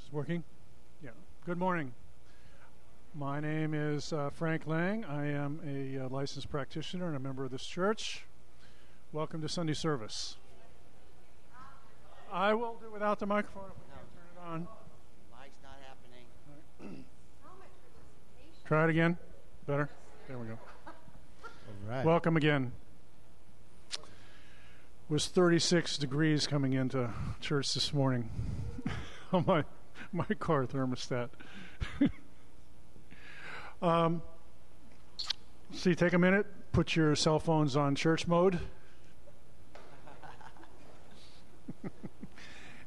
Is it working? Yeah. Good morning. My name is Frank Lang. I am a licensed practitioner and a member of this church. Welcome to Sunday service. I will do without the microphone if we can't turn it on. Mic's not happening. Try it again. Better? There we go. All right. Welcome again. It was 36 degrees coming into church this morning on my car thermostat. See, take a minute, put your cell phones on church mode,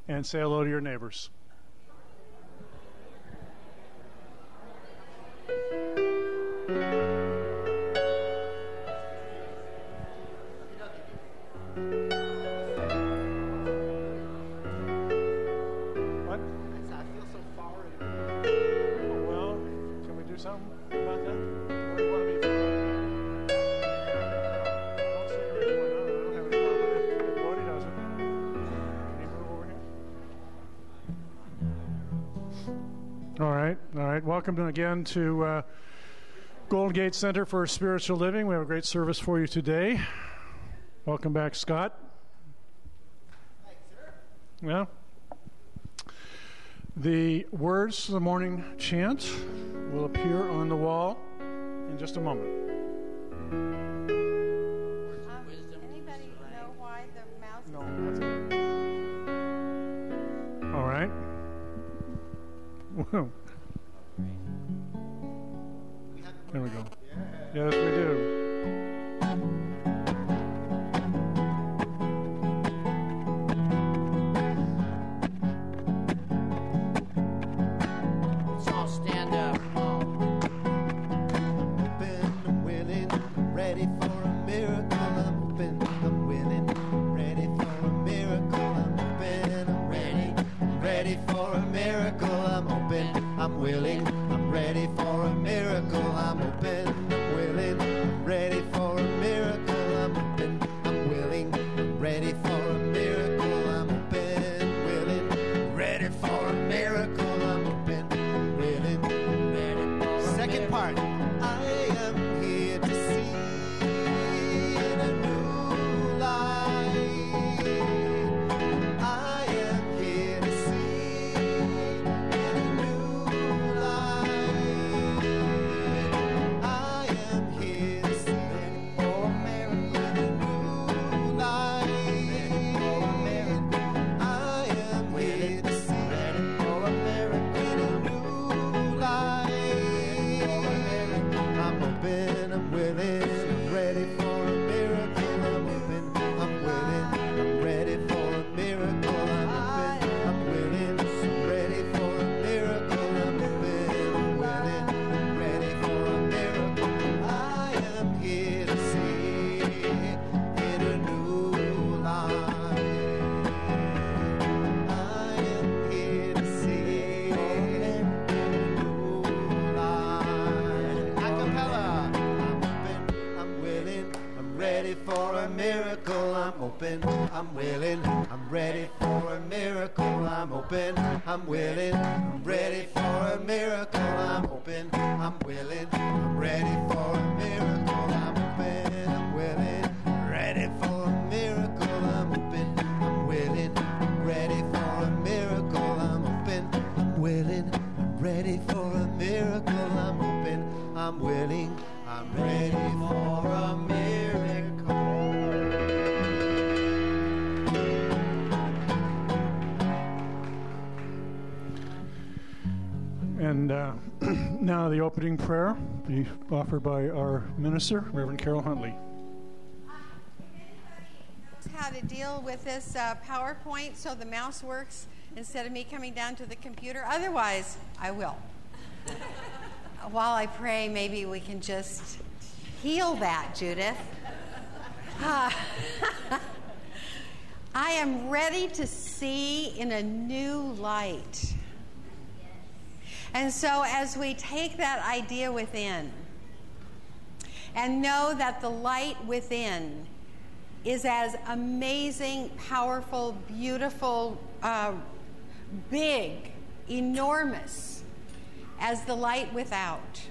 and say hello to your neighbors. All right. Welcome again to Golden Gate Center for Spiritual Living. We have a great service for you today. Welcome back, Scott. Thanks, sir. Yeah. The words of the morning chant will appear on the wall in just a moment. Anybody know why the mouse is... No, that's it. All right. Whoa. There we go. Yes, we do. Let's all stand up. Open, I'm willing, I'm ready for a miracle. I'm open, I'm willing, I'm ready for a miracle. I'm open, I'm ready for a miracle. I'm open, I'm willing, I'm ready for a miracle. I'm open, I'm willing, I'm ready for a miracle. I'm open, I'm willing, I'm ready for a miracle. I'm open, willing, ready for a miracle. I'm open, willing, ready for a second part. I am here to see a new light. I am here to see a new light. I am here to see for a miracle, a new light. I am here to see for a miracle, a new light. I'm open, I'm willing, I'm ready for a miracle. I'm open, I'm willing, I'm ready for a miracle. I'm open, I'm willing, I'm ready for a miracle. I'm open, I'm willing, I'm ready for a miracle. I am here to see in a new light. I am here to see in a new light. Acapella. I'm open, I'm willing, I'm ready for a miracle. I'm open, I'm willing, I'm ready for a miracle. I'm open, I'm willing, I'm ready for a miracle. I'm open, I'm willing, I'm ready for a miracle. I'm open, I'm willing, ready for a miracle. I'm open, I'm willing, I'm ready for a miracle. I'm open, I'm willing, I'm ready for a miracle. I'm open, I'm willing, I'm ready for a miracle. And now the opening prayer be offered by our minister, Reverend Karyl Huntley. How to deal with this PowerPoint so the mouse works instead of me coming down to the computer. Otherwise, I will. While I pray, maybe we can just heal that, Judith. I am ready to see in a new light. And so as we take that idea within and know that the light within is as amazing, powerful, beautiful, big enormous as the light without,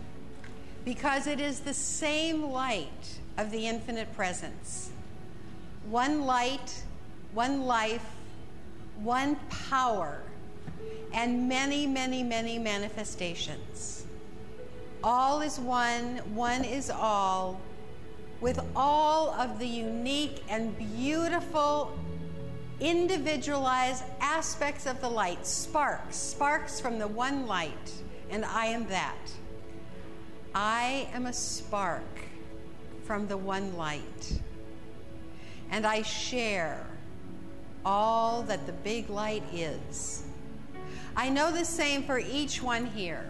because it is the same light of the infinite presence. One light, one life, one power, and many, many, many manifestations. All is one, one is all, with all of the unique and beautiful individualized aspects of the light, sparks from the one light, and I am that. I am a spark from the one light, and I share all that the big light is. I know the same for each one here.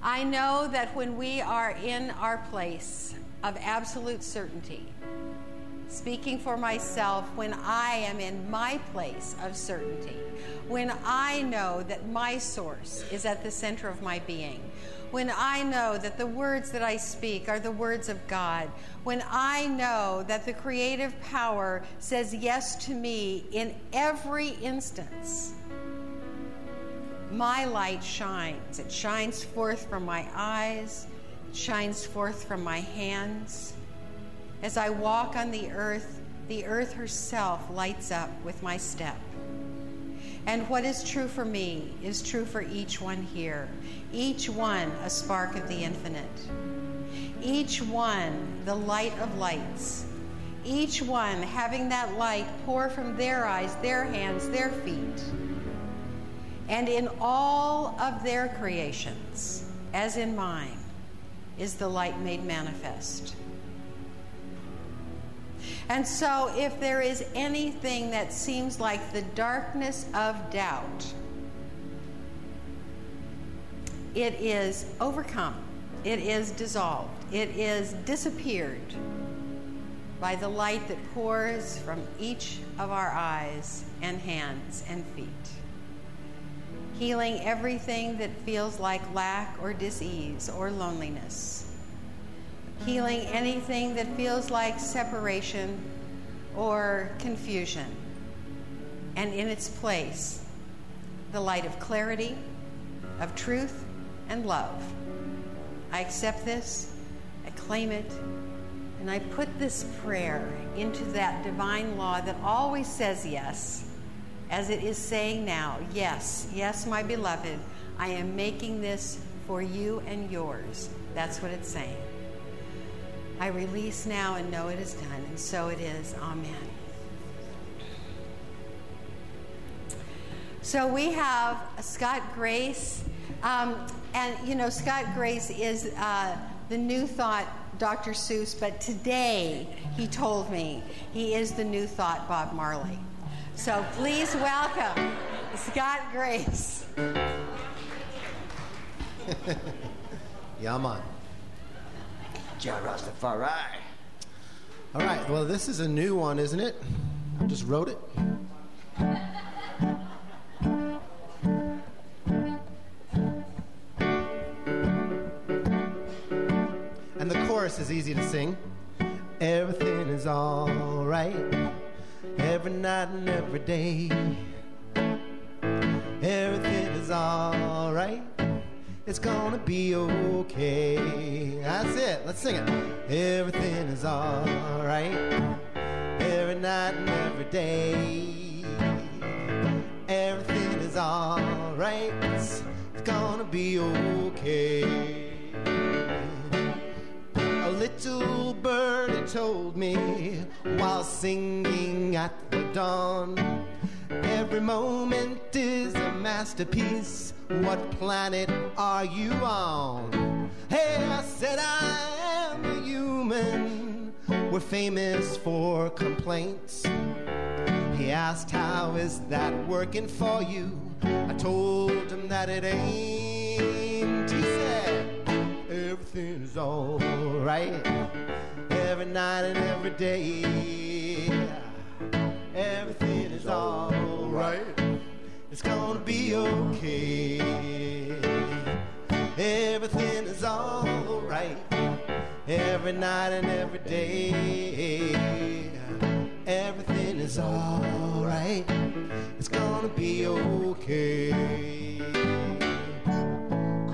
I know that when we are in our place of absolute certainty, speaking for myself, when I am in my place of certainty, when I know that my source is at the center of my being, when I know that the words that I speak are the words of God, when I know that the creative power says yes to me in every instance, my light shines. It shines forth from my eyes, it shines forth from my hands. As I walk on the earth herself lights up with my step. And what is true for me is true for each one here. Each one a spark of the infinite. Each one the light of lights. Each one having that light pour from their eyes, their hands, their feet. And in all of their creations, as in mine, is the light made manifest. And so if there is anything that seems like the darkness of doubt, it is overcome, it is dissolved, it is disappeared by the light that pours from each of our eyes and hands and feet, healing everything that feels like lack or dis-ease or loneliness, healing anything that feels like separation or confusion, and in its place, the light of clarity, of truth, and love. I accept this, I claim it, and I put this prayer into that divine law that always says yes, as it is saying now, yes, yes, my beloved, I am making this for you and yours. That's what it's saying. I release now and know it is done, and so it is. Amen. So we have Scott Grace, and you know, Scott Grace is the New Thought Dr. Seuss, but today he told me he is the New Thought Bob Marley. So please welcome Scott Grace. Yeah, man. Jah Rastafari. All right, well, this is a new one, isn't it? I just wrote it. And the chorus is easy to sing. Everything is all right, every night and every day. Everything is all right, it's gonna be okay. That's it. Let's sing it. Everything is all right, every night and every day. Everything is all right, it's gonna be okay. A little birdie told me while singing at the dawn, every moment is a masterpiece. What planet are you on? Hey, I said I am a human. We're famous for complaints. He asked, how is that working for you? I told him that it ain't. He said, everything is all right, every night and every day. Everything is all right, it's gonna be okay. Everything is all right, every night and every day. Everything is all right, it's gonna gonna be okay.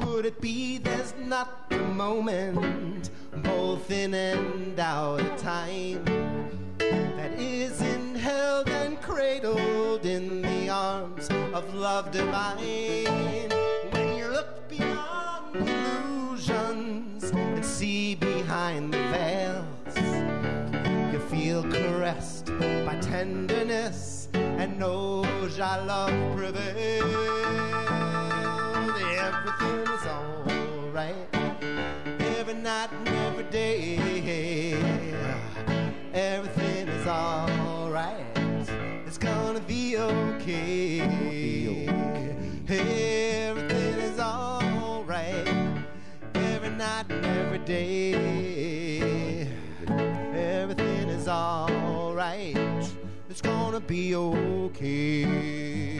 Could it be there's not a moment, both in and out of time, that isn't held and cradled in the arms of love divine? When you look beyond illusions and see behind the veils, you feel caressed by tenderness and know your love prevails. Everything is alright, every night and every day. Everything is alright, it's gonna be okay. Everything is alright, every night and every day. Everything is alright, it's gonna be okay.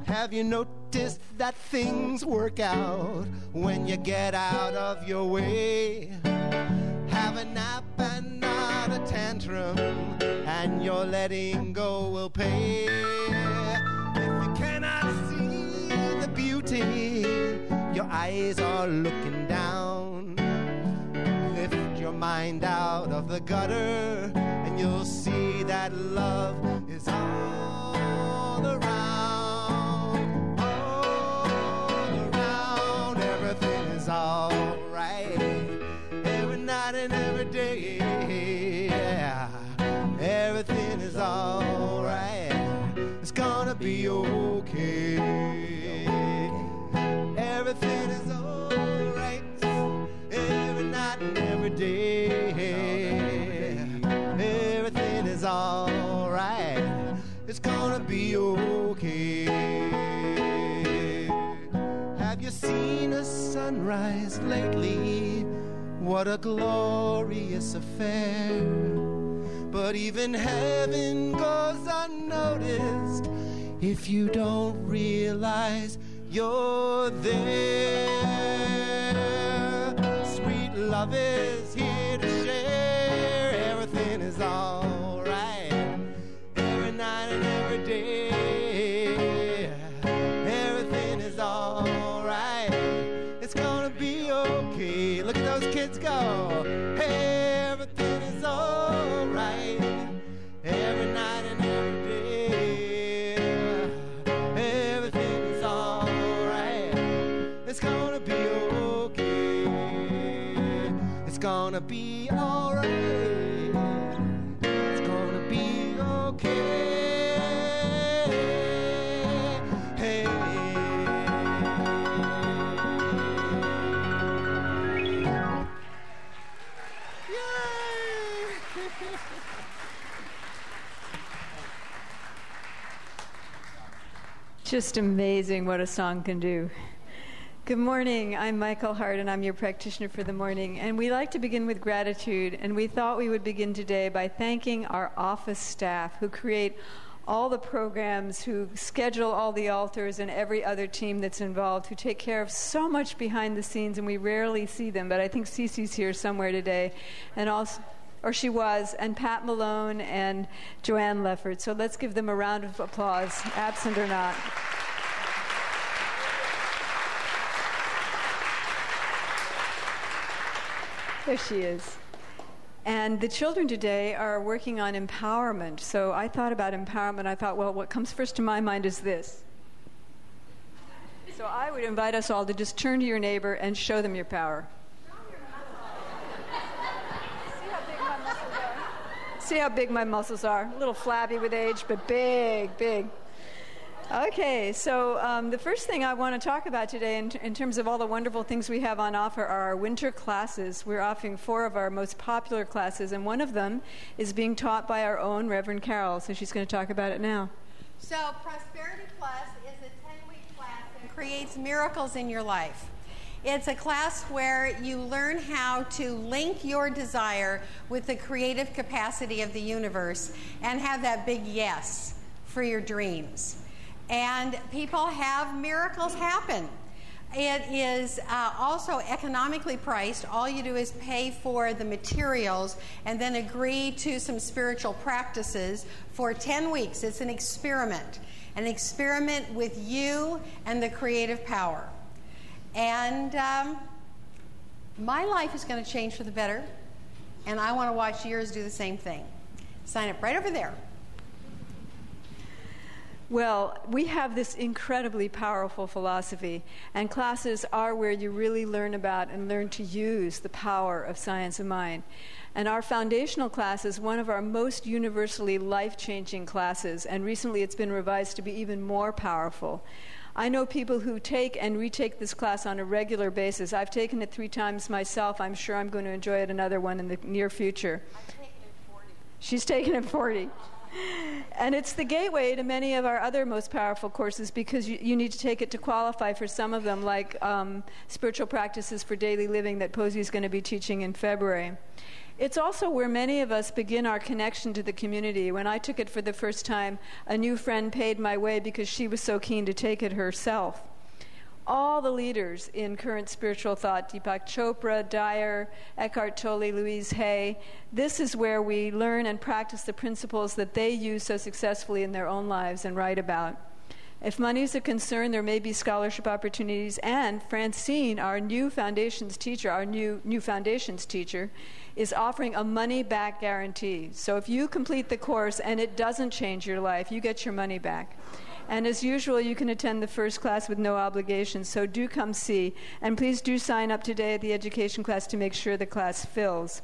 Have you noticed that things work out when you get out of your way? Have a nap and not a tantrum, and your letting go will pay. If you cannot see the beauty, your eyes are looking down. Lift your mind out of the gutter, and you'll see that love is all around. All around, everything is alright, every night and every day. Yeah. Everything is alright, it's gonna be okay. Everything is alright, every night and every day. Everything is alright, it's gonna be okay. Have you seen a sunrise lately? What a glorious affair. But even heaven goes unnoticed if you don't realize you're there. Sweet love is here to share. Everything is alright, every night and every day. Everything is alright, it's gonna be okay. Look at those kids go. Hey, everything is alright, every night and every day. Everything is alright, it's gonna be okay. It's gonna be alright, it's gonna be okay. Hey. Just amazing what a song can do. Good morning. I'm Michael Hart, and I'm your practitioner for the morning. And we like to begin with gratitude, and we thought we would begin today by thanking our office staff who create all the programs, who schedule all the altars, and every other team that's involved, who take care of so much behind the scenes, and we rarely see them. But I think Cece's here somewhere today, and also, or she was, and Pat Malone and Joanne Leffert. So let's give them a round of applause, absent or not. There she is. And the children today are working on empowerment. So I thought about empowerment. I thought, well, what comes first to my mind is this. So I would invite us all to just turn to your neighbor and show them your power. See how big my muscles are? A little flabby with age, but big, big. Okay, so the first thing I want to talk about today in terms of all the wonderful things we have on offer are our winter classes. We're offering 4 of our most popular classes, and one of them is being taught by our own Reverend Karyl, so she's going to talk about it now. So Prosperity Plus is a 10-week class that creates miracles in your life. It's a class where you learn how to link your desire with the creative capacity of the universe and have that big yes for your dreams. And people have miracles happen. It is also economically priced. All you do is pay for the materials and then agree to some spiritual practices for 10 weeks. It's an experiment with you and the creative power. And my life is going to change for the better, and I want to watch yours do the same thing. Sign up right over there. Well, we have this incredibly powerful philosophy, and classes are where you really learn about and learn to use the power of science of mind. And our foundational class is one of our most universally life-changing classes, and recently it's been revised to be even more powerful. I know people who take and retake this class on a regular basis. I've taken it 3 times myself. I'm sure I'm going to enjoy it another one in the near future. I've taken it 40. She's taken it 40. And it's the gateway to many of our other most powerful courses, because you need to take it to qualify for some of them, like Spiritual Practices for Daily Living that Posey is going to be teaching in February. It's also where many of us begin our connection to the community. When I took it for the first time, a new friend paid my way because she was so keen to take it herself. All the leaders in current spiritual thought, Deepak Chopra, Dyer, Eckhart Tolle, Louise Hay, this is where we learn and practice the principles that they use so successfully in their own lives and write about. If money is a concern, there may be scholarship opportunities, and Francine, our new foundations teacher, is offering a money-back guarantee. So if you complete the course and it doesn't change your life, you get your money back. And as usual, you can attend the first class with no obligation, so do come see. And please do sign up today at the education class to make sure the class fills.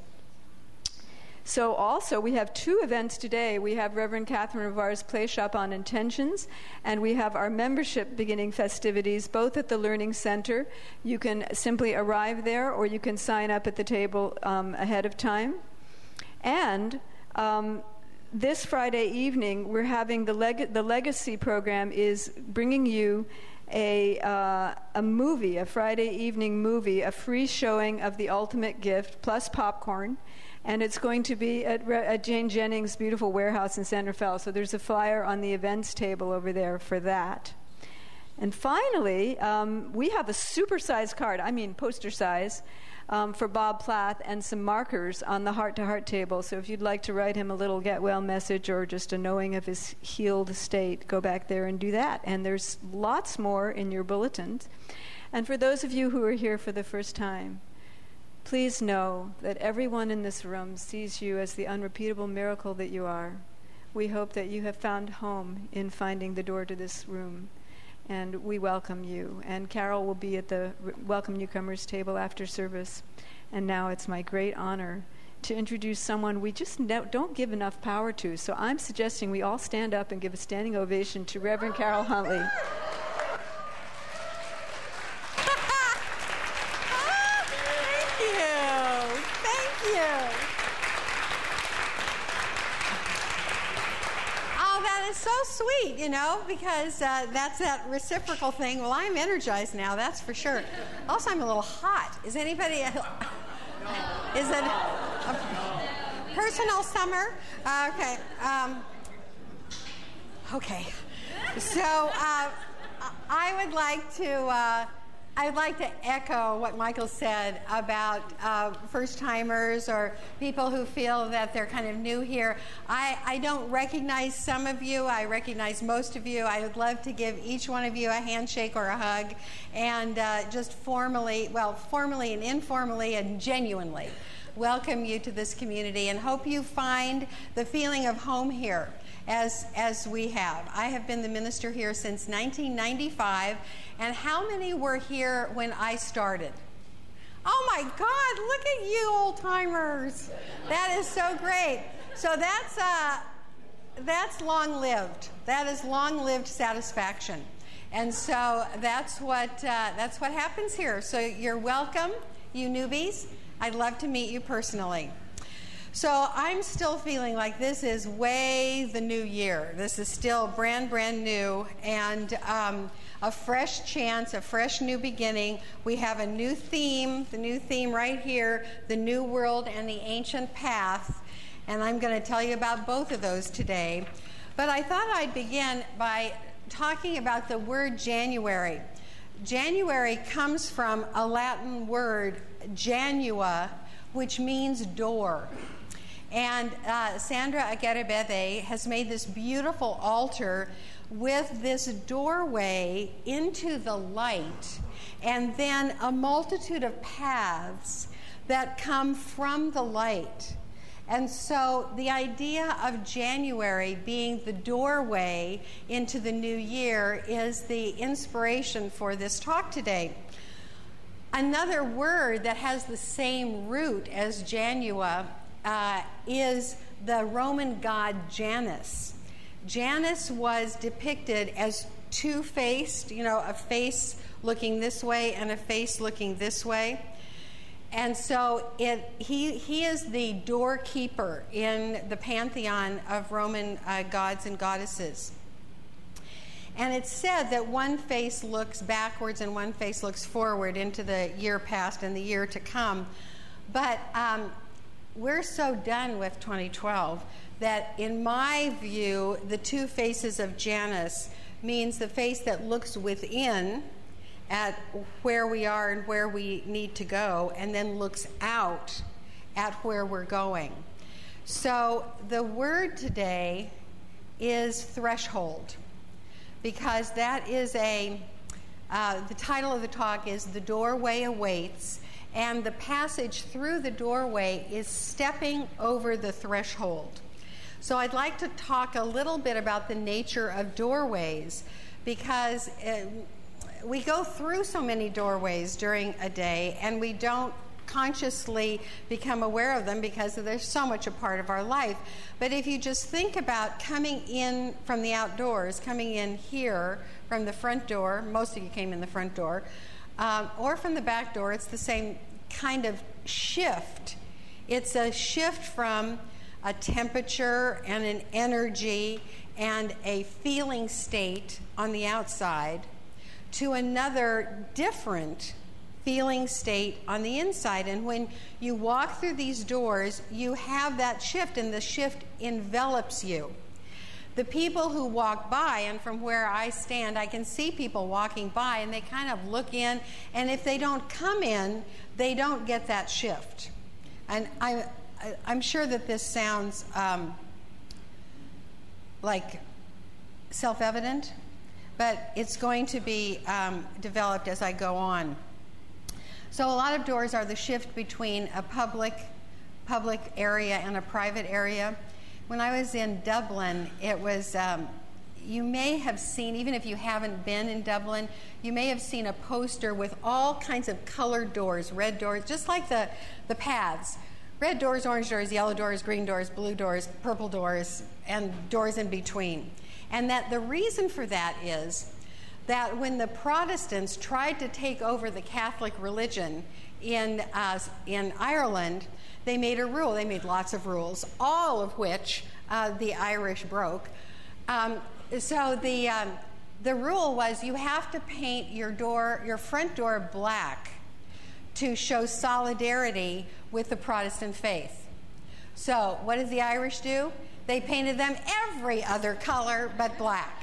So also, we have 2 events today. We have Reverend Catherine Navarre's Play Shop on Intentions, and we have our membership beginning festivities, both at the Learning Center. You can simply arrive there, or you can sign up at the table ahead of time. And this Friday evening, we're having the Legacy program is bringing you a movie, a Friday evening movie, a free showing of The Ultimate Gift, plus popcorn. And it's going to be at Jane Jennings' beautiful warehouse in San Rafael. So there's a flyer on the events table over there for that. And finally, we have a super-sized card, poster size, for Bob Plath and some markers on the heart-to-heart table. So if you'd like to write him a little get-well message or just a knowing of his healed state, go back there and do that. And there's lots more in your bulletins. And for those of you who are here for the first time, please know that everyone in this room sees you as the unrepeatable miracle that you are. We hope that you have found home in finding the door to this room, and we welcome you. And Karyl will be at the Welcome Newcomers table after service. And now it's my great honor to introduce someone we just don't give enough power to. So I'm suggesting we all stand up and give a standing ovation to Reverend Karyl Huntley. So sweet, because that's that reciprocal thing. Well, I'm energized now, that's for sure. Also, I'm a little hot. Is anybody... Is it a personal summer? Okay. Okay. So I would like to... I'd like to echo what Michael said about first-timers or people who feel that they're kind of new here. I don't recognize some of you. I recognize most of you. I would love to give each one of you a handshake or a hug and just formally and informally and genuinely welcome you to this community and hope you find the feeling of home here as we have. I have been the minister here since 1995, and how many were here when I started? Oh my God, look at you old-timers. That is so great. So that's long-lived. That is long-lived satisfaction. And so that's what happens here. So you're welcome, you newbies. I'd love to meet you personally. So I'm still feeling like this is way the new year. This is still brand new, and a fresh chance, a fresh new beginning. We have a new theme, the new theme right here, the new world and the ancient path, and I'm going to tell you about both of those today. But I thought I'd begin by talking about the word January. January comes from a Latin word, janua, which means door. And Sandra Aguirrebede has made this beautiful altar with this doorway into the light, and then a multitude of paths that come from the light. And so the idea of January being the doorway into the new year is the inspiration for this talk today. Another word that has the same root as Janua is the Roman god Janus. Janus was depicted as two-faced, a face looking this way and a face looking this way. And so he is the doorkeeper in the pantheon of Roman gods and goddesses. And it's said that one face looks backwards and one face looks forward into the year past and the year to come. But we're so done with 2012 that, in my view, the two faces of Janus means the face that looks within at where we are and where we need to go, and then looks out at where we're going. So the word today is threshold, because that is the title of the talk is The Doorway Awaits, and the passage through the doorway is stepping over the threshold. So I'd like to talk a little bit about the nature of doorways, because we go through so many doorways during a day, and we don't consciously become aware of them because they're so much a part of our life. But if you just think about coming in from the outdoors, coming in here from the front door, most of you came in the front door, or from the back door, it's the same kind of shift. It's a shift from a temperature and an energy and a feeling state on the outside to another different feeling state on the inside. And when you walk through these doors, you have that shift, and the shift envelops you. The people who walk by, and from where I stand, I can see people walking by, and they kind of look in, and if they don't come in, they don't get that shift. And I'm sure that this sounds like self-evident, but it's going to be developed as I go on. So a lot of doors are the shift between a public area and a private area. When I was in Dublin, it was, you may have seen, even if you haven't been in Dublin, you may have seen a poster with all kinds of colored doors, red doors, just like the paths. Red doors, orange doors, yellow doors, green doors, blue doors, purple doors, and doors in between. And that the reason for that is that when the Protestants tried to take over the Catholic religion in Ireland, they made a rule. They made lots of rules, all of which the Irish broke. So the rule was you have to paint your front door black to show solidarity with the Protestant faith. So what did the Irish do? They painted them every other color but black.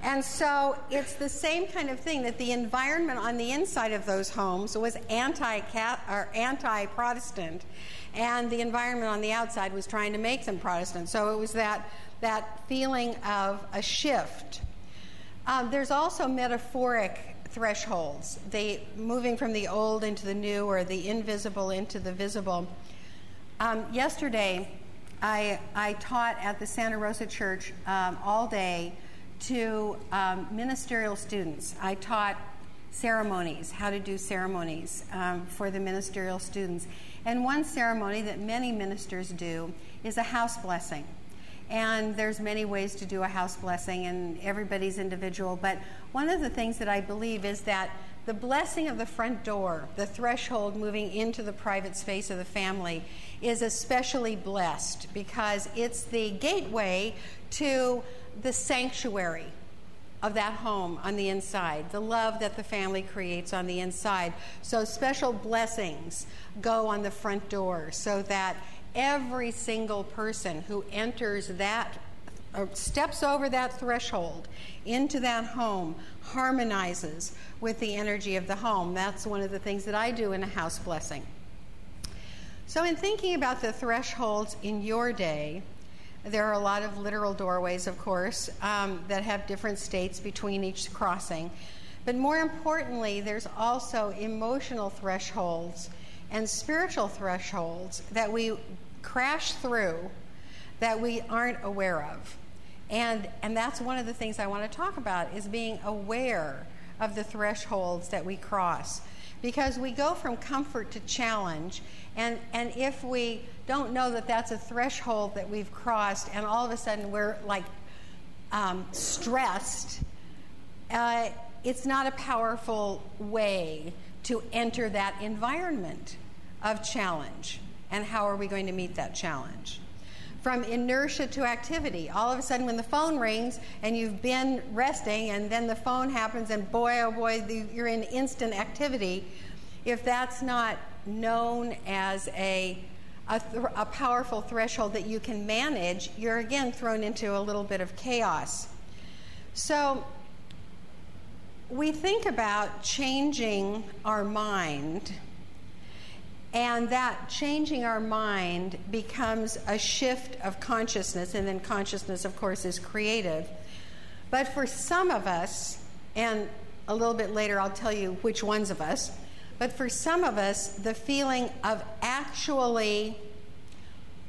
And so it's the same kind of thing, that the environment on the inside of those homes was anti-Protestant, and the environment on the outside was trying to make them Protestant. So it was that feeling of a shift. There's also metaphoric thresholds, moving from the old into the new, or the invisible into the visible. Yesterday, I taught at the Santa Rosa Church all day to ministerial students. I taught ceremonies, how to do ceremonies for the ministerial students. And one ceremony that many ministers do is a house blessing. And there's many ways to do a house blessing, and everybody's individual. But one of the things that I believe is that the blessing of the front door, the threshold moving into the private space of the family, is especially blessed because it's the gateway to the sanctuary of that home on the inside, the love that the family creates on the inside. So special blessings go on the front door so that every single person who enters that steps over that threshold into that home, harmonizes with the energy of the home. That's one of the things that I do in a house blessing. So in thinking about the thresholds in your day, there are a lot of literal doorways, of course, that have different states between each crossing. But more importantly, there's also emotional thresholds and spiritual thresholds that we crash through that we aren't aware of. And that's one of the things I want to talk about, is being aware of the thresholds that we cross. Because we go from comfort to challenge, and if we don't know that that's a threshold that we've crossed, and all of a sudden we're like stressed, it's not a powerful way to enter that environment of challenge. And how are we going to meet that challenge? From inertia to activity. All of a sudden when the phone rings and you've been resting and then the phone happens and boy, oh boy, you're in instant activity. If that's not known as a powerful threshold that you can manage, you're again thrown into a little bit of chaos. So we think about changing our mind, and that changing our mind becomes a shift of consciousness, and then consciousness, of course, is creative. But for some of us, and a little bit later I'll tell you which ones of us, but for some of us, the feeling of actually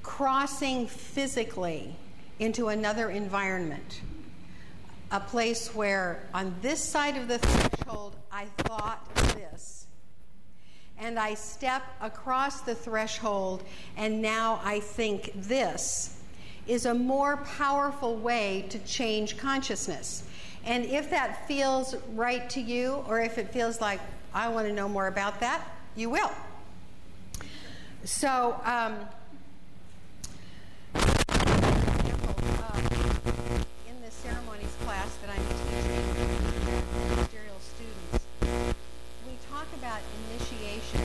crossing physically into another environment, a place where on this side of the threshold I thought this, and I step across the threshold and now I think this, is a more powerful way to change consciousness. And if that feels right to you, or if it feels like I want to know more about that, you will. So, in the ceremonies class that I'm teaching ministerial students, we talk about initiation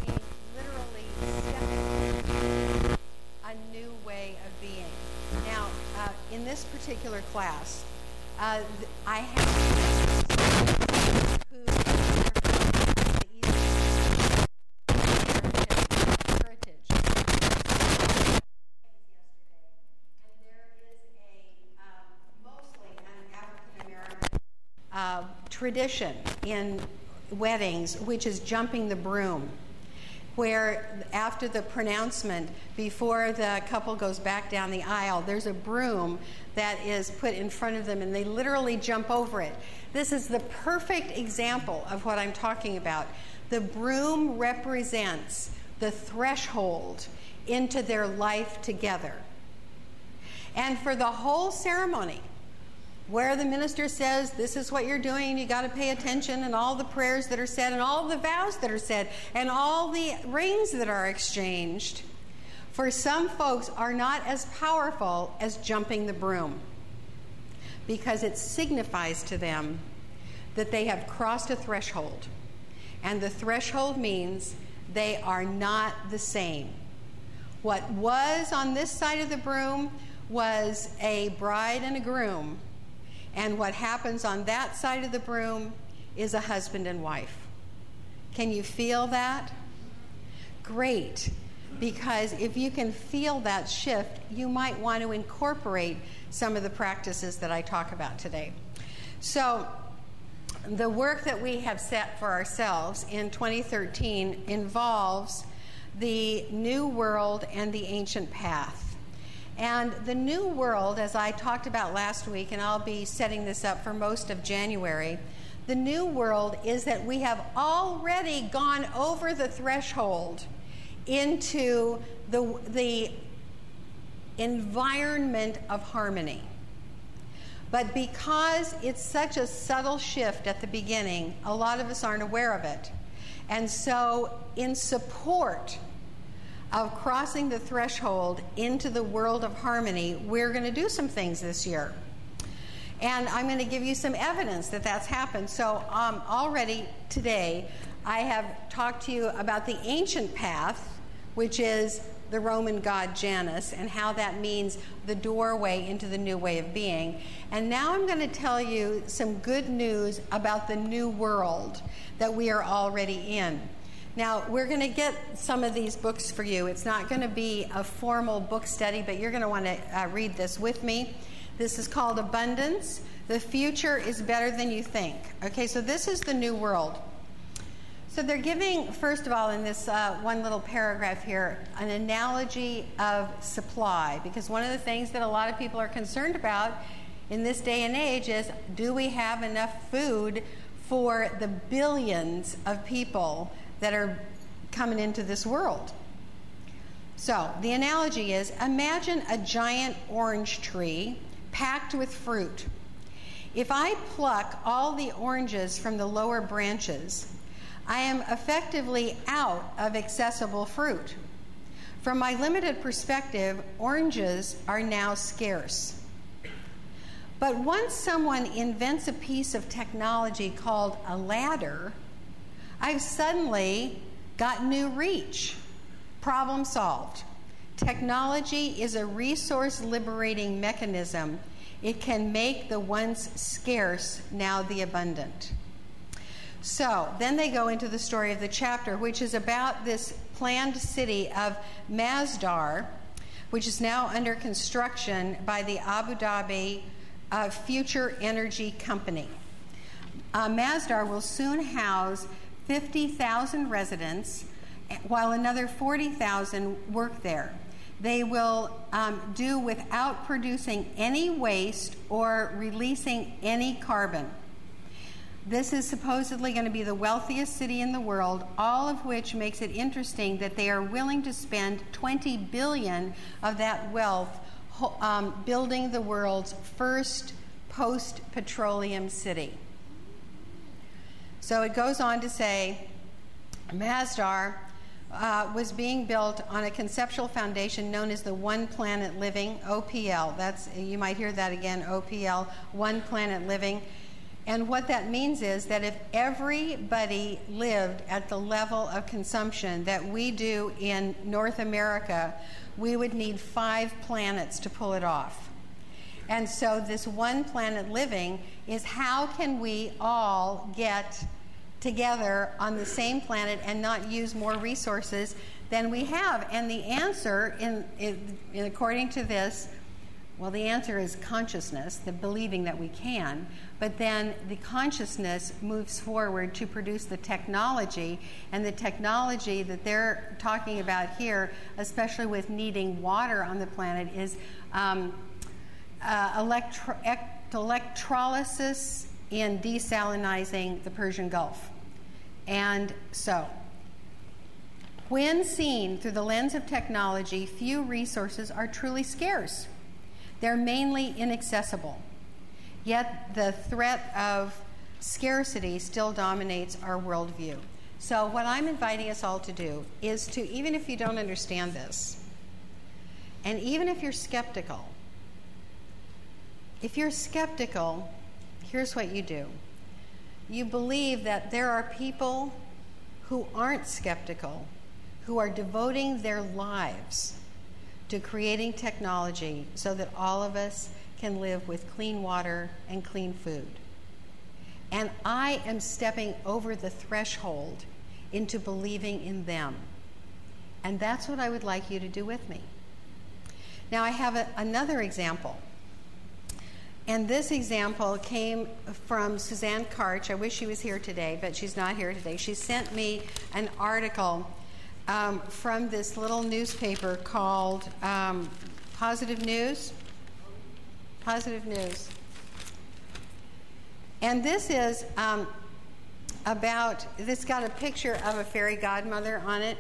being literally stepping into a new way of being. Now, in this particular class, I have who are from the East heritage. And there is mostly an African-American tradition in weddings, which is jumping the broom, where after the pronouncement, before the couple goes back down the aisle, there's a broom that is put in front of them and they literally jump over it. This is the perfect example of what I'm talking about. The broom represents the threshold into their life together. And for the whole ceremony, where the minister says, this is what you're doing, you got to pay attention, and all the prayers that are said, and all the vows that are said, and all the rings that are exchanged, for some folks are not as powerful as jumping the broom, because it signifies to them that they have crossed a threshold. And the threshold means they are not the same. What was on this side of the broom was a bride and a groom. And what happens on that side of the broom is a husband and wife. Can you feel that? Great. Because if you can feel that shift, you might want to incorporate some of the practices that I talk about today. So the work that we have set for ourselves in 2013 involves the New World and the Ancient Path. And the New World, as I talked about last week, and I'll be setting this up for most of January, the New World is that we have already gone over the threshold into the environment of harmony. But because it's such a subtle shift at the beginning, a lot of us aren't aware of it. And so in support of crossing the threshold into the world of harmony, we're going to do some things this year. And I'm going to give you some evidence that that's happened. So already today, I have talked to you about the ancient path, which is the Roman god Janus and how that means the doorway into the new way of being. And now I'm going to tell you some good news about the new world that we are already in. Now, we're going to get some of these books for you. It's not going to be a formal book study, but you're going to want to read this with me. This is called Abundance. The Future is Better Than You Think. Okay, so this is the new world. So they're giving, first of all, in this one little paragraph here, an analogy of supply, because one of the things that a lot of people are concerned about in this day and age is, do we have enough food for the billions of people that are coming into this world? So the analogy is, imagine a giant orange tree packed with fruit. If I pluck all the oranges from the lower branches, I am effectively out of accessible fruit. From my limited perspective, oranges are now scarce. But once someone invents a piece of technology called a ladder, I've suddenly got new reach. Problem solved. Technology is a resource-liberating mechanism. It can make the once scarce now the abundant. So then they go into the story of the chapter, which is about this planned city of Masdar, which is now under construction by the Abu Dhabi Future Energy Company. Masdar will soon house 50,000 residents, while another 40,000 work there. They will do without producing any waste or releasing any carbon. This is supposedly going to be the wealthiest city in the world, all of which makes it interesting that they are willing to spend $20 billion of that wealth building the world's first post-petroleum city. So it goes on to say, Masdar was being built on a conceptual foundation known as the One Planet Living, OPL. You might hear that again, OPL, One Planet Living. And what that means is that if everybody lived at the level of consumption that we do in North America, we would need 5 planets to pull it off. And so this One Planet Living is, how can we all get together on the same planet and not use more resources than we have? And the answer, according to this, well, the answer is consciousness, the believing that we can, but then the consciousness moves forward to produce the technology, and the technology that they're talking about here, especially with needing water on the planet, is electrolysis in desalinizing the Persian Gulf. And so, when seen through the lens of technology, few resources are truly scarce. They're mainly inaccessible. Yet the threat of scarcity still dominates our worldview. So what I'm inviting us all to do is to, even if you don't understand this, and even if you're skeptical, here's what you do. You believe that there are people who aren't skeptical, who are devoting their lives to creating technology so that all of us can live with clean water and clean food. And I am stepping over the threshold into believing in them. And that's what I would like you to do with me. Now I have another example. And this example came from Suzanne Karch. I wish she was here today, but she's not here today. She sent me an article from this little newspaper called Positive News. Positive News. And this is this got a picture of a fairy godmother on it.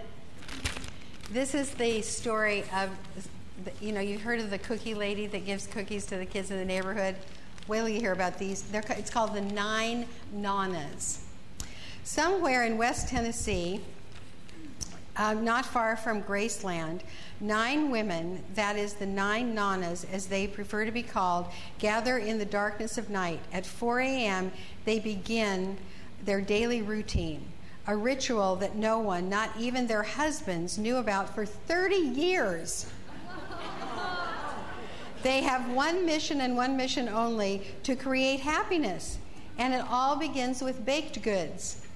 This is the story of, you've heard of the cookie lady that gives cookies to the kids in the neighborhood. Wait till you hear about these. It's called the 9 Nanas. Somewhere in West Tennessee, not far from Graceland, 9 women, that is the 9 Nanas, as they prefer to be called, gather in the darkness of night. At 4 a.m., they begin their daily routine a ritual that no one, not even their husbands, knew about for 30 years. They have one mission and one mission only, to create happiness. And it all begins with baked goods.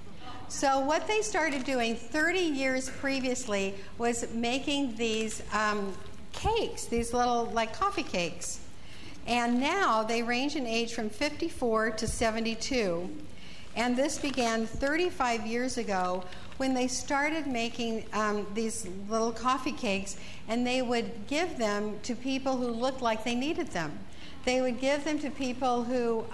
So what they started doing 30 years previously was making these cakes, these little like coffee cakes. And now they range in age from 54 to 72. And this began 35 years ago when they started making these little coffee cakes, and they would give them to people who looked like they needed them. They would give them to people who,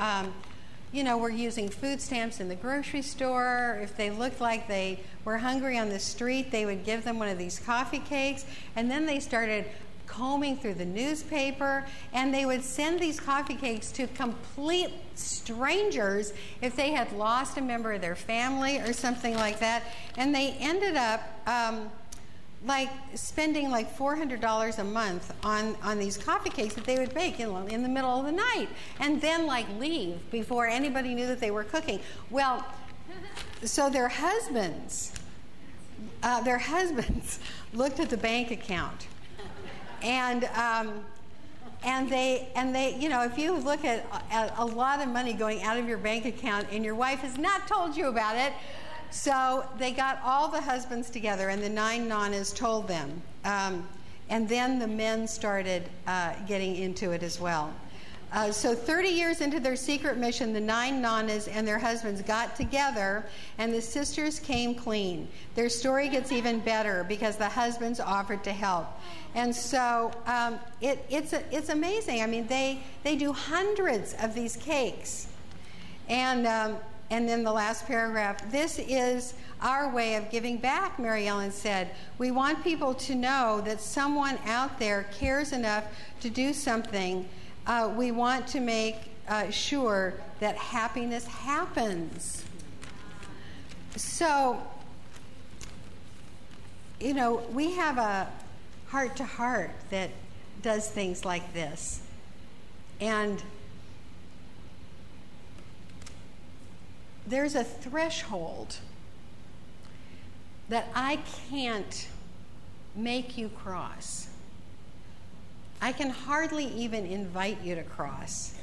were using food stamps in the grocery store. If they looked like they were hungry on the street, they would give them one of these coffee cakes. And then they started combing through the newspaper, and they would send these coffee cakes to complete strangers if they had lost a member of their family or something like that. And they ended up spending like $400 a month on these coffee cakes that they would bake in the middle of the night, and then leave before anybody knew that they were cooking. Well, so their husbands looked at the bank account. And they, if you look at a lot of money going out of your bank account and your wife has not told you about it, so they got all the husbands together, and the 9 nanas told them. And then the men started getting into it as well. So 30 years into their secret mission, the 9 nanas and their husbands got together, and the sisters came clean. Their story gets even better because the husbands offered to help. And so it's amazing. I mean, they do hundreds of these cakes. And then the last paragraph, this is our way of giving back, Mary Ellen said. We want people to know that someone out there cares enough to do something. We want to make sure that happiness happens. So, we have a heart-to-heart that does things like this. And there's a threshold that I can't make you cross. I can hardly even invite you to cross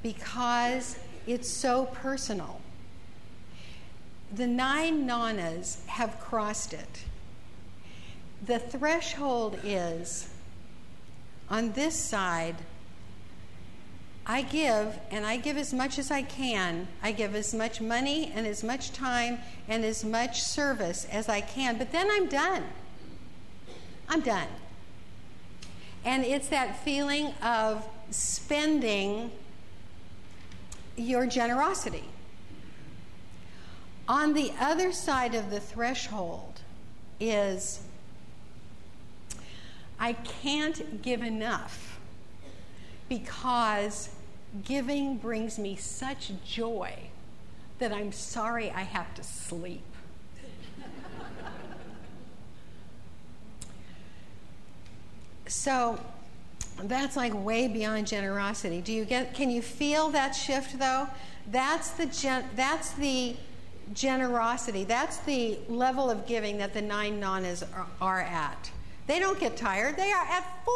because it's so personal. The 9 nanas have crossed it. The threshold is, on this side, I give, and I give as much as I can. I give as much money and as much time and as much service as I can, but then I'm done. I'm done. And it's that feeling of spending your generosity. On the other side of the threshold is, I can't give enough because giving brings me such joy that I'm sorry I have to sleep. So that's way beyond generosity. Can you feel that shift though? That's the generosity. That's the level of giving that the 9 nanas are at. They don't get tired. They are at 4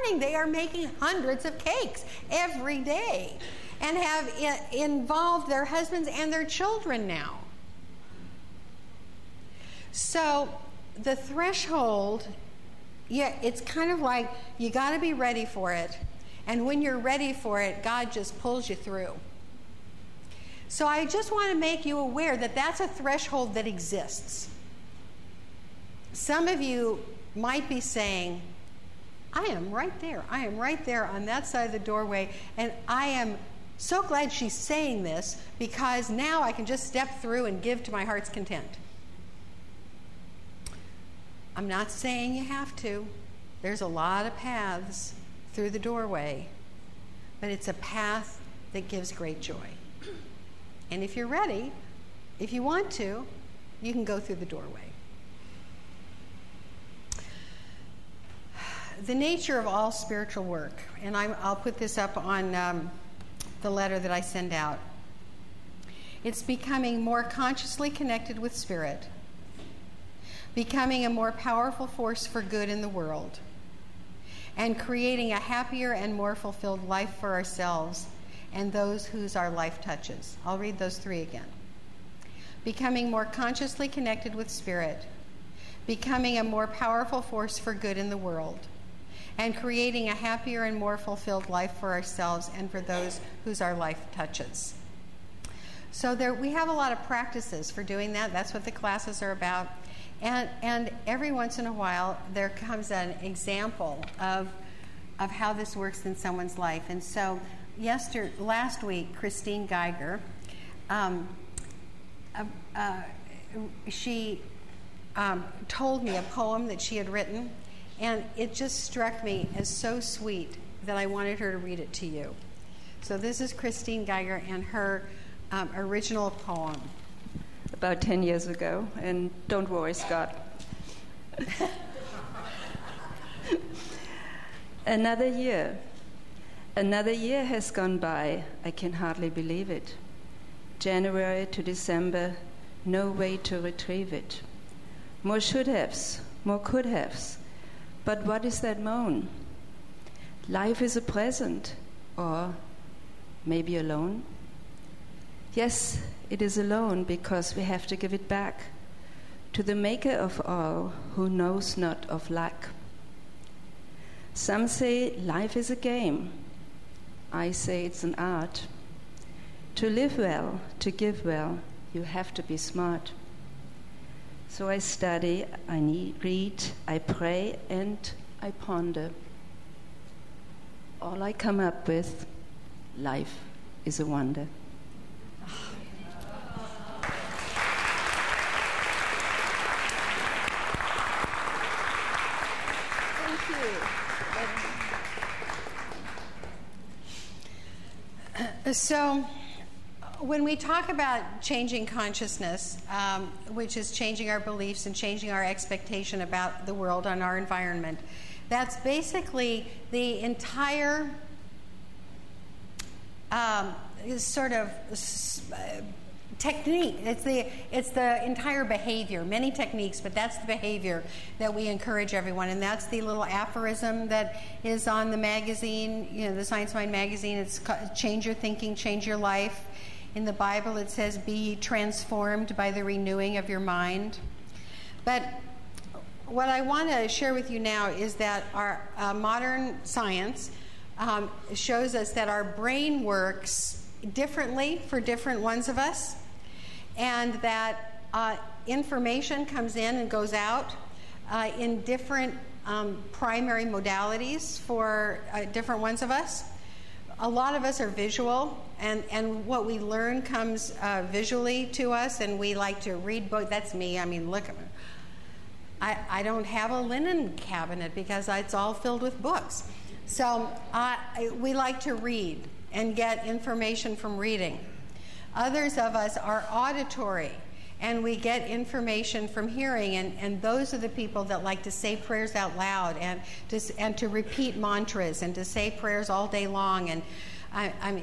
a.m. They are making hundreds of cakes every day and have involved their husbands and their children now. So the threshold, it's kind of like you got to be ready for it. And when you're ready for it, God just pulls you through. So I just want to make you aware that that's a threshold that exists. Some of you might be saying, I am right there. I am right there on that side of the doorway, and I am so glad she's saying this because now I can just step through and give to my heart's content. I'm not saying you have to. There's a lot of paths through the doorway, but it's a path that gives great joy. And if you're ready, if you want to, you can go through the doorway. The nature of all spiritual work, and I'll put this up on the letter that I send out. It's becoming more consciously connected with Spirit, becoming a more powerful force for good in the world, and creating a happier and more fulfilled life for ourselves and those whose our life touches. I'll read those three again. Becoming more consciously connected with Spirit, becoming a more powerful force for good in the world, and creating a happier and more fulfilled life for ourselves and for those whose our life touches. So we have a lot of practices for doing that. That's what the classes are about. And every once in a while, there comes an example of how this works in someone's life. And so last week, Christine Geiger, she told me a poem that she had written, and it just struck me as so sweet that I wanted her to read it to you. So this is Christine Geiger and her original poem. About 10 years ago, and don't worry, Scott. Another year has gone by. I can hardly believe it. January to December, no way to retrieve it. More should haves, more could haves. But what is that moan? Life is a present, or maybe alone? Yes, it is alone because we have to give it back to the maker of all who knows not of lack. Some say life is a game. I say it's an art. To live well, to give well, you have to be smart. So I study, I read, I pray, and I ponder. All I come up with, life is a wonder. So when we talk about changing consciousness, which is changing our beliefs and changing our expectation about the world and our environment, that's basically the entire sort of technique. It's the entire behavior, many techniques, but that's the behavior that we encourage everyone. And that's the little aphorism that is on the magazine, the Science Mind magazine. It's change your thinking, change your life. In the Bible, it says, be transformed by the renewing of your mind. But what I want to share with you now is that our modern science shows us that our brain works differently for different ones of us, and that information comes in and goes out in different primary modalities for different ones of us. A lot of us are visual, and what we learn comes visually to us, and we like to read books. That's me. I mean, look at me. I don't have a linen cabinet because it's all filled with books. So we like to read and get information from reading. Others of us are auditory, and we get information from hearing, and those are the people that like to say prayers out loud and to repeat mantras and to say prayers all day long. And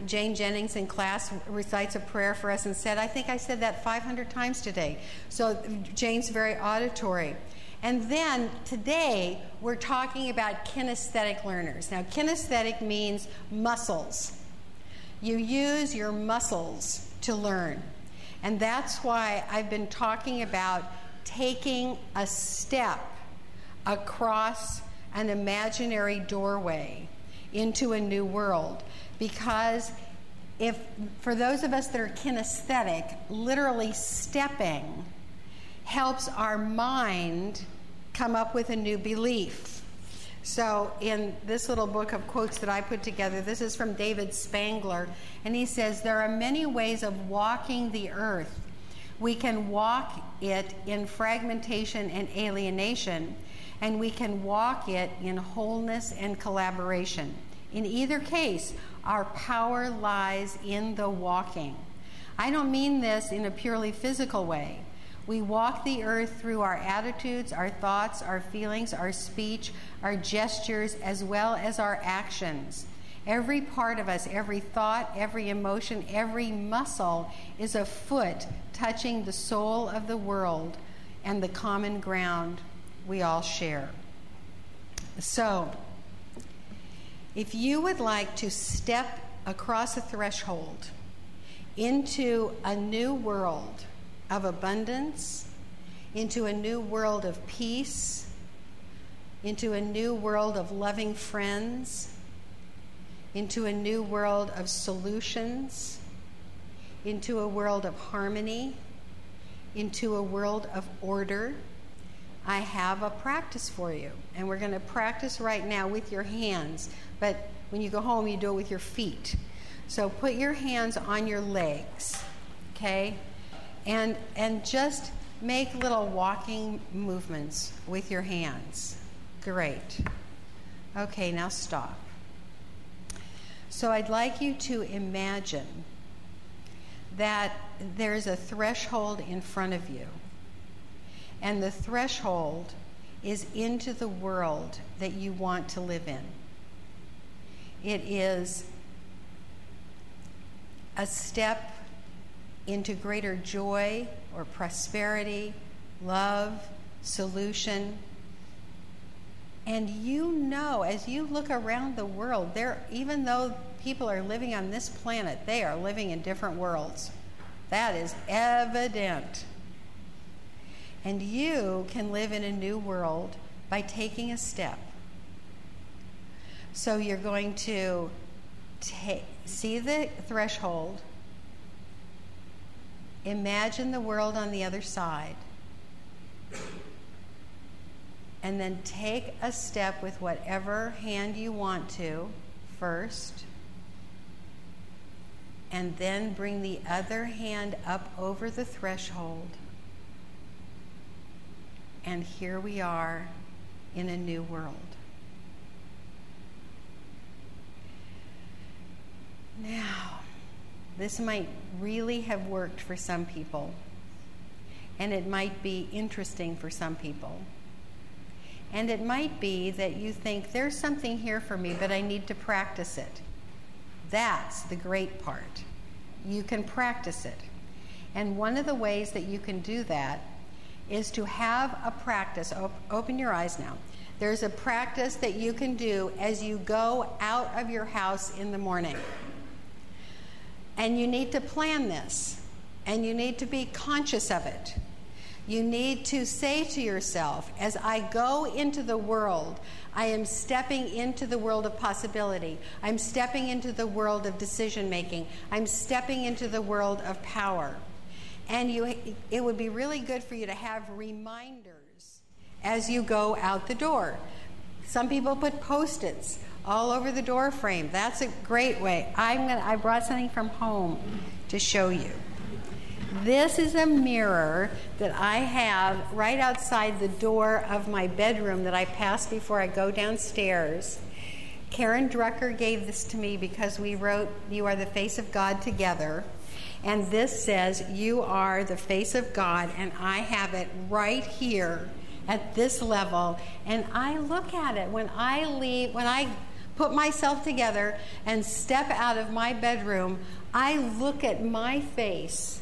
Jane Jennings in class recites a prayer for us and said, I think I said that 500 times today. So Jane's very auditory. And then today we're talking about kinesthetic learners. Now, kinesthetic means muscles. You use your muscles to learn. And that's why I've been talking about taking a step across an imaginary doorway into a new world. Because for those of us that are kinesthetic, literally stepping helps our mind come up with a new belief. So in this little book of quotes that I put together, this is from David Spangler, and he says, there are many ways of walking the earth. We can walk it in fragmentation and alienation, and we can walk it in wholeness and collaboration. In either case, our power lies in the walking. I don't mean this in a purely physical way. We walk the earth through our attitudes, our thoughts, our feelings, our speech, our gestures, as well as our actions. Every part of us, every thought, every emotion, every muscle is a foot touching the soul of the world and the common ground we all share. So, if you would like to step across a threshold into a new world of abundance, into a new world of peace, into a new world of loving friends, into a new world of solutions, into a world of harmony, into a world of order, I have a practice for you. And we're going to practice right now with your hands. But when you go home, you do it with your feet. So put your hands on your legs, okay? And just make little walking movements with your hands. Great. Okay, now stop. So I'd like you to imagine that there's a threshold in front of you. And the threshold is into the world that you want to live in. It is a step into greater joy or prosperity, love, solution. And you know, as you look around the world, even though people are living on this planet, they are living in different worlds. That is evident. And you can live in a new world by taking a step. So you're going to see the threshold, imagine the world on the other side, and then take a step with whatever hand you want to first, and then bring the other hand up over the threshold. And here we are in a new world. Now, this might really have worked for some people, and it might be interesting for some people. And it might be that you think, there's something here for me, but I need to practice it. That's the great part. You can practice it. And one of the ways that you can do that is to have a practice. Open your eyes now. There's a practice that you can do as you go out of your house in the morning. And you need to plan this. And you need to be conscious of it. You need to say to yourself, as I go into the world, I am stepping into the world of possibility. I'm stepping into the world of decision making. I'm stepping into the world of power. And it would be really good for you to have reminders as you go out the door. Some people put Post-its all over the door frame. That's a great way. I brought something from home to show you. This is a mirror that I have right outside the door of my bedroom that I pass before I go downstairs. Karen Drucker gave this to me because we wrote, "You are the face of God" together. And this says, "You are the face of God," and I have it right here at this level. And I look at it when I leave, when I put myself together and step out of my bedroom, I look at my face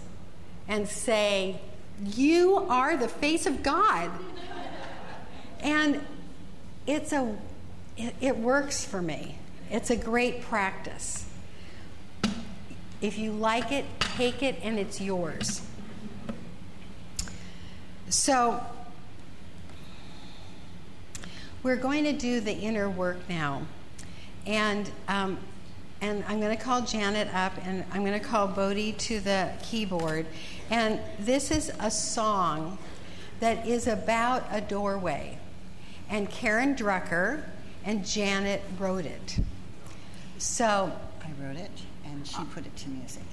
and say, "You are the face of God." And it works for me. It's a great practice. If you like it, take it, and it's yours. So, we're going to do the inner work now. And I'm going to call Janet up, and I'm going to call Bodhi to the keyboard. And this is a song that is about a doorway. And Karen Drucker and Janet wrote it. So I wrote it, and she put it to music.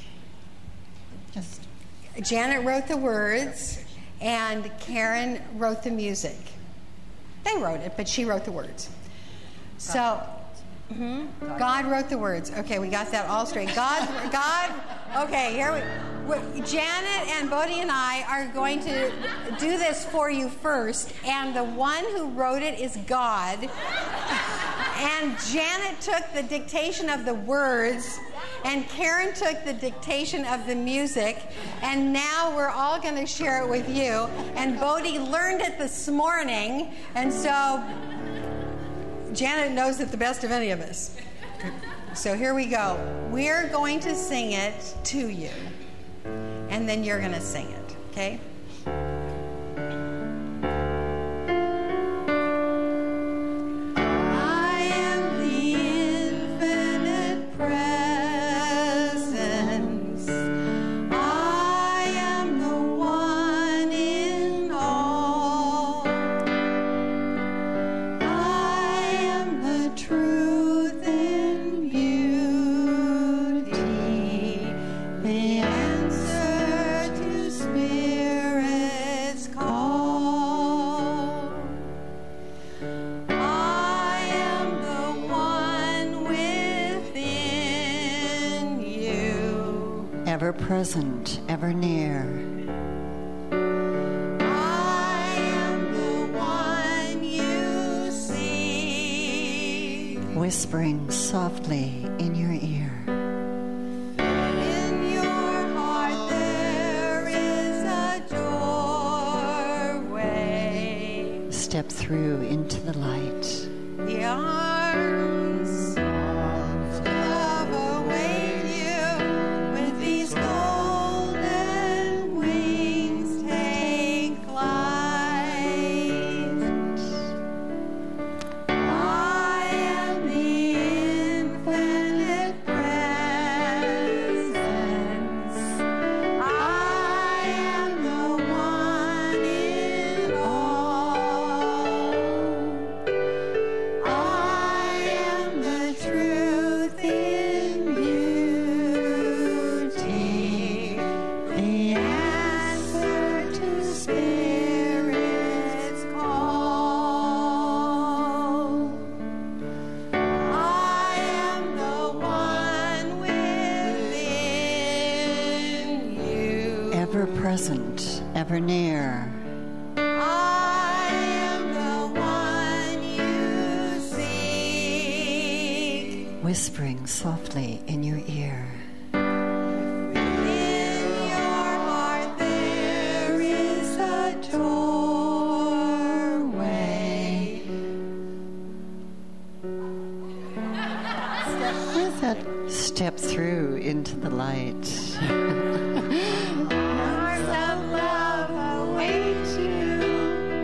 Janet wrote the words, and Karen wrote the music. They wrote it, but she wrote the words. So, God wrote the words. Okay, we got that all straight. God. Okay, Janet and Bodhi and I are going to do this for you first, and the one who wrote it is God. And Janet took the dictation of the words, and Karen took the dictation of the music, and now we're all going to share it with you. And Bodie learned it this morning, and so Janet knows it the best of any of us. So here we go. We're going to sing it to you, and then you're going to sing it, okay? Ever present, ever near. I am the one you see. Whispering softly in your ear. In your heart there is a doorway. Step through into the light. The arms of love await you. With these golden wings take flight. I am the infinite presence. I am the one in all. I am the truth in beauty, the answer to Spirit's call. I am the one within you. Ever present, ever near. I am the one you seek. Whispering softly in your ear. In your heart there is a doorway. Where's that? Step through into the light. Arms of love await you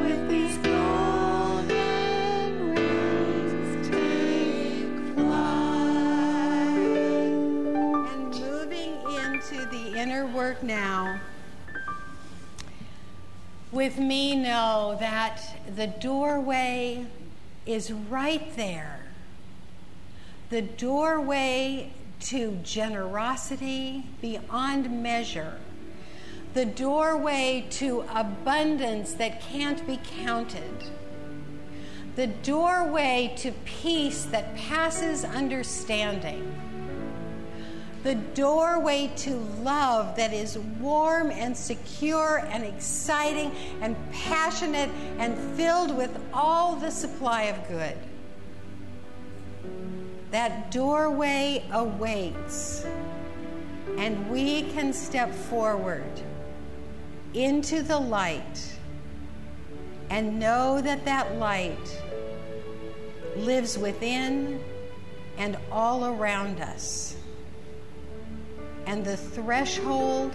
with these golden wings take flight. And moving into the inner work now, with me know that the doorway is right there. The doorway to generosity beyond measure. The doorway to abundance that can't be counted. The doorway to peace that passes understanding. The doorway to love that is warm and secure and exciting and passionate and filled with all the supply of good. That doorway awaits, and we can step forward into the light and know that that light lives within and all around us. And the threshold,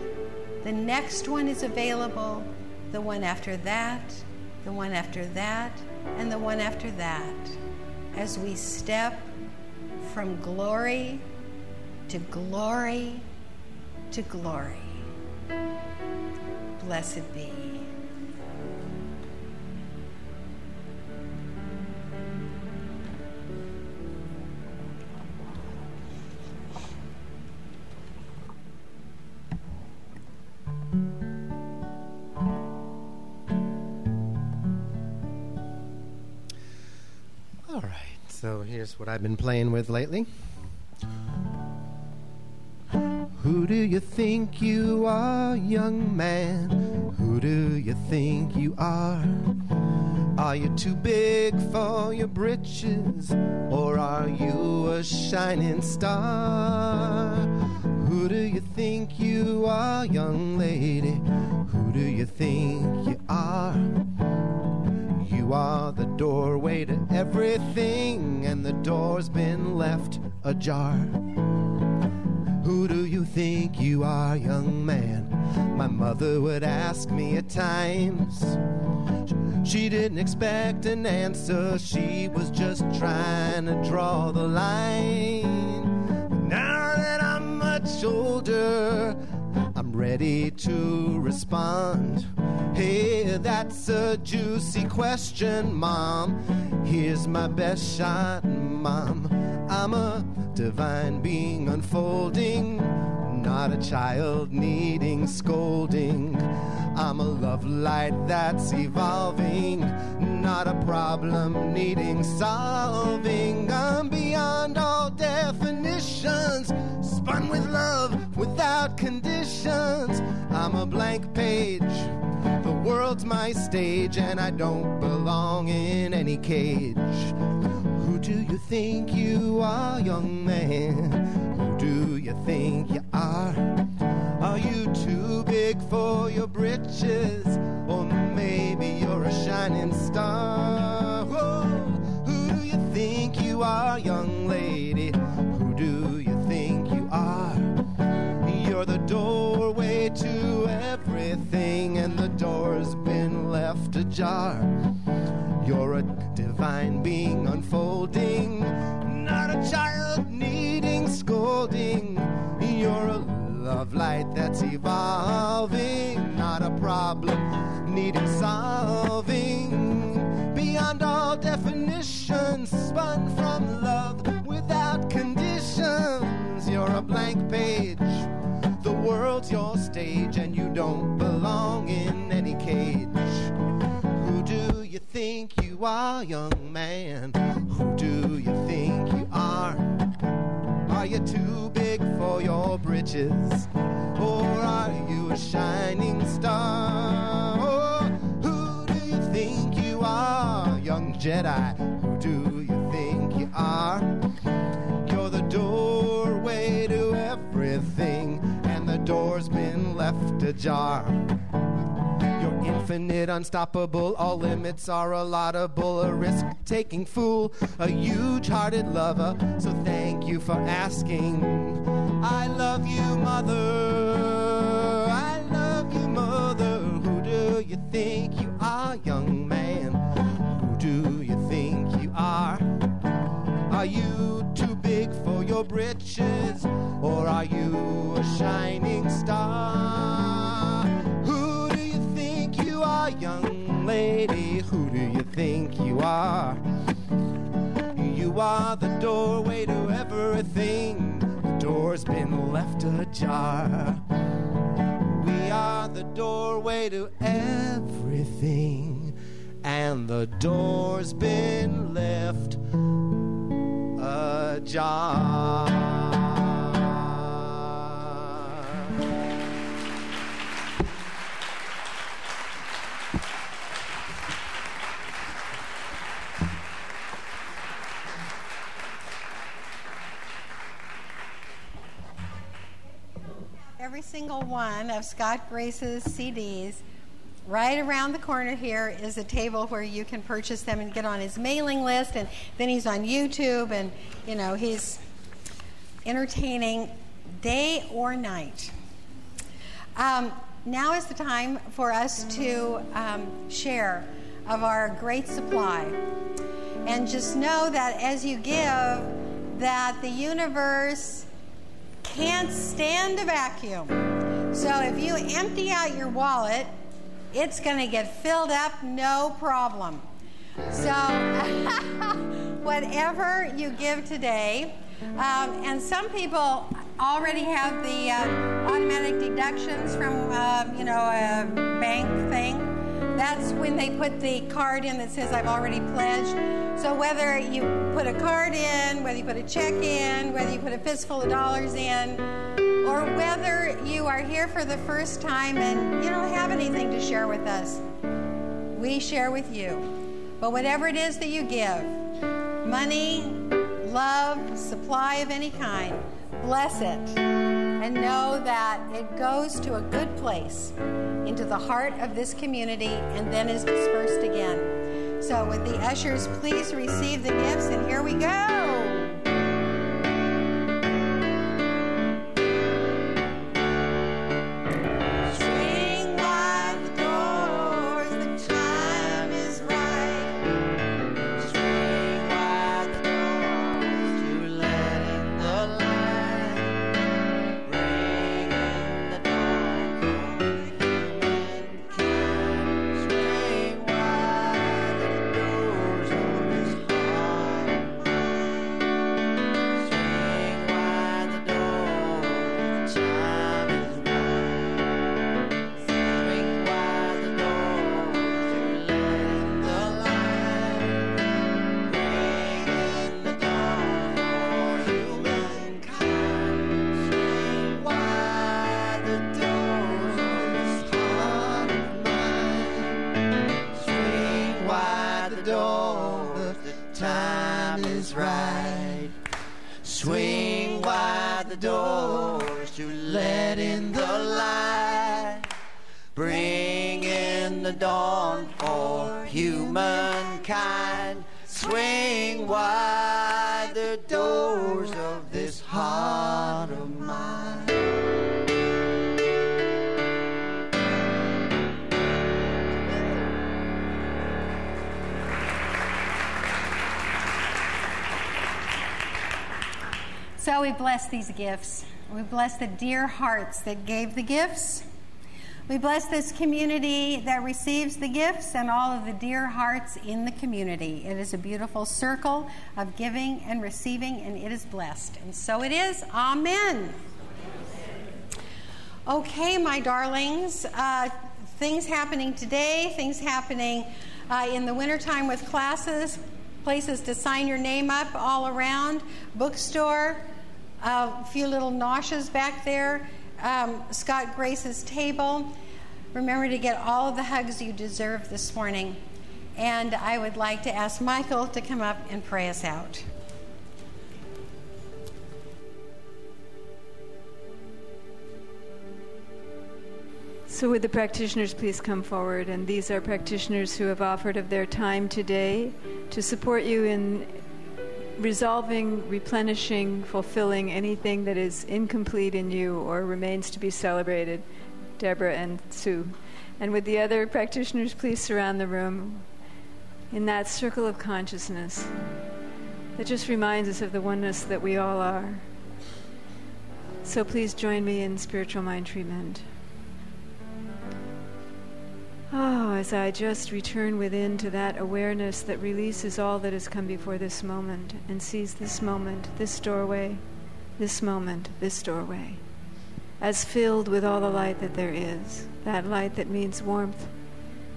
the next one is available, the one after that, the one after that, and the one after that, as we step from glory to glory to glory. Blessed be. All right, so here's what I've been playing with lately. Who do you think you are, young man? Who do you think you are? Are you too big for your britches, or are you a shining star? Who do you think you are, young lady? Who do you think you are? You are the doorway to everything, and the door's been left ajar. Who do you think you are, young man? My mother would ask me at times. She didn't expect an answer, she was just trying to draw the line. But now that I'm much older, I'm ready to respond. Hey, that's a juicy question, Mom. Here's my best shot, Mom. I'm a divine being unfolding, not a child needing scolding. I'm a love light that's evolving, not a problem needing solving. I'm beyond all definitions, spun with love without conditions. I'm a blank page, the world's my stage, and I don't belong in any cage. Who do you think you are, young man? Who do you think you are? Are you too big for your britches, or maybe you're a shining star? Whoa, who do you think you are, young lady? Who do you think you are? You're the doorway to everything, and the door's been left ajar. You're a divine being unfolding, not a child needing scolding. You're a love light that's evolving, not a problem needing solving. Beyond all definitions, spun from love without conditions. You're a blank page, the world's your stage, and you don't belong in any cage. Who do you think you are, young man? Who do you think you are? Are you too big for your britches, or are you a shining star? Oh, who do you think you are, young Jedi? Who do you think you are? You're the doorway to everything, and the door's been left ajar. You're infinite, unstoppable, all limits are a laudable, a risk-taking fool, a huge-hearted lover, so thank you for asking. I love you, mother, I love you, mother. Who do you think you are, young man? Who do you think you are? Are you too big for your britches, or are you a shining star? Who do you think you are, young lady? Who do you think you are? You are the doorway to everything, the door's been left ajar. We are the doorway to everything, and the door's been left ajar. Every single one of Scott Grace's CDs. Right around the corner here is a table where you can purchase them and get on his mailing list, and then he's on YouTube, and you know, he's entertaining day or night. Now is the time for us to share of our great supply. And just know that as you give, that the universe can't stand a vacuum. So if you empty out your wallet, it's going to get filled up, no problem. So whatever you give today, and some people already have the automatic deductions from, a bank thing. That's when they put the card in that says, I've already pledged. So whether you put a card in, whether you put a check in, whether you put a fistful of dollars in, or whether you are here for the first time and you don't have anything to share with us, we share with you. But whatever it is that you give, money, love, supply of any kind, bless it and know that it goes to a good place into the heart of this community and then is dispersed again. So with the ushers, please receive the gifts, and here we go. Swing wide the doors to let in the light. Bring in the dawn for humankind. Swing wide the doors of this heart of mine. So we bless these gifts. We bless the dear hearts that gave the gifts. We bless this community that receives the gifts and all of the dear hearts in the community. It is a beautiful circle of giving and receiving, and it is blessed. And so it is. Amen. Okay, my darlings, things happening today, things happening in the wintertime with classes, places to sign your name up all around, bookstore, a few little noshes back there, Scott Grace's table. Remember to get all of the hugs you deserve this morning. And I would like to ask Michael to come up and pray us out. So would the practitioners please come forward? And these are practitioners who have offered of their time today to support you in resolving, replenishing, fulfilling anything that is incomplete in you or remains to be celebrated. Deborah and Sue. And would the other practitioners please surround the room in that circle of consciousness that just reminds us of the oneness that we all are. So please join me in spiritual mind treatment. Oh, as I just return within to that awareness that releases all that has come before this moment and sees this moment, this doorway, this moment, this doorway, as filled with all the light that there is, that light that means warmth,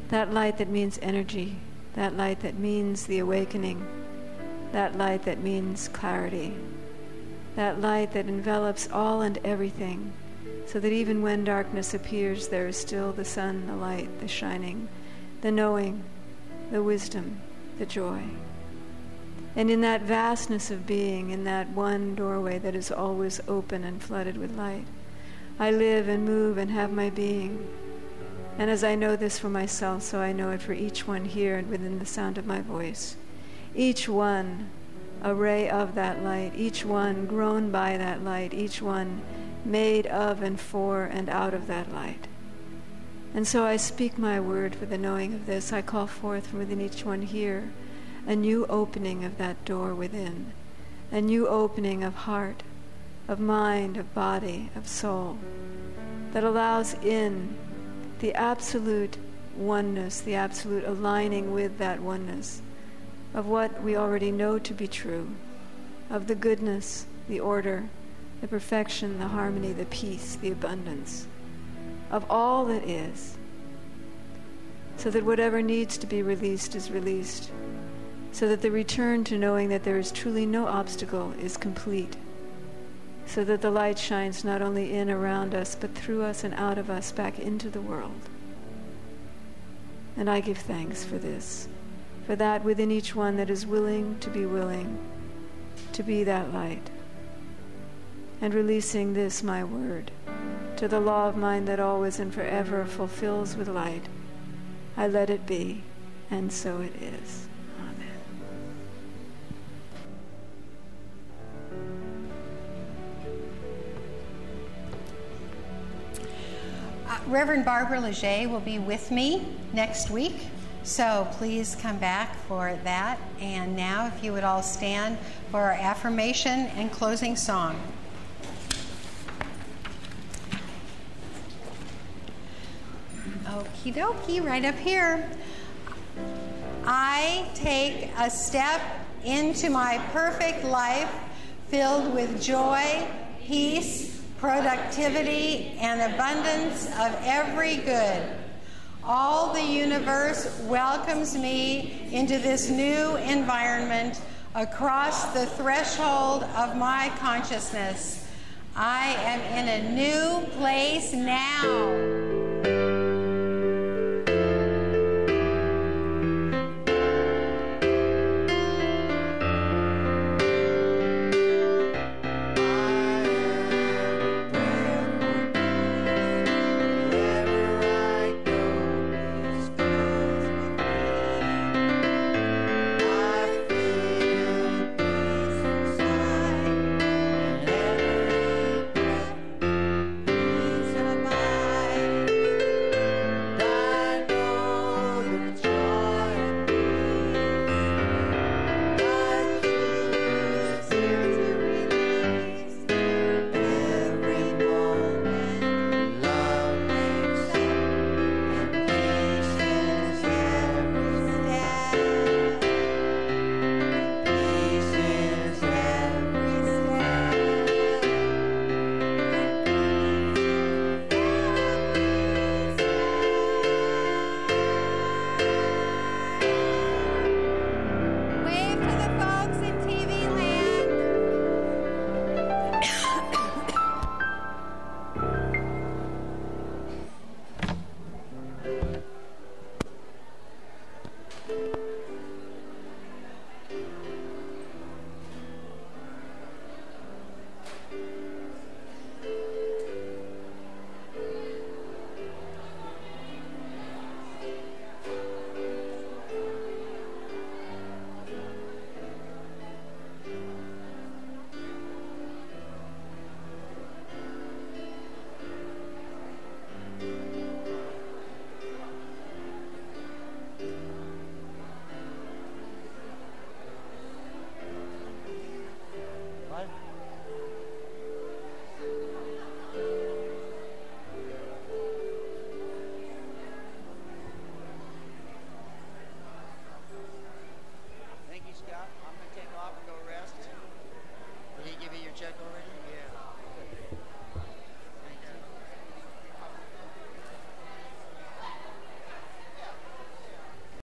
that light that means energy, that light that means the awakening, that light that means clarity, that light that envelops all and everything, so that even when darkness appears, there is still the sun, the light, the shining, the knowing, the wisdom, the joy. And in that vastness of being, in that one doorway that is always open and flooded with light, I live and move and have my being. And as I know this for myself, so I know it for each one here and within the sound of my voice. Each one a ray of that light, each one grown by that light, each one made of and for and out of that light. And so I speak my word for the knowing of this. I call forth from within each one here a new opening of that door within, a new opening of heart, of mind, of body, of soul, that allows in the absolute oneness, the absolute aligning with that oneness of what we already know to be true, of the goodness, the order, the perfection, the harmony, the peace, the abundance, of all that is, so that whatever needs to be released is released, so that the return to knowing that there is truly no obstacle is complete, so that the light shines not only in around us, but through us and out of us back into the world. And I give thanks for this, for that within each one that is willing to be that light. And releasing this, my word, to the law of mind that always and forever fulfills with light, I let it be, and so it is. Amen. Reverend Barbara Leger will be with me next week, so please come back for that. And now, if you would all stand for our affirmation and closing song. Okie dokie, right up here. I take a step into my perfect life filled with joy, peace, productivity, and abundance of every good. All the universe welcomes me into this new environment across the threshold of my consciousness. I am in a new place now.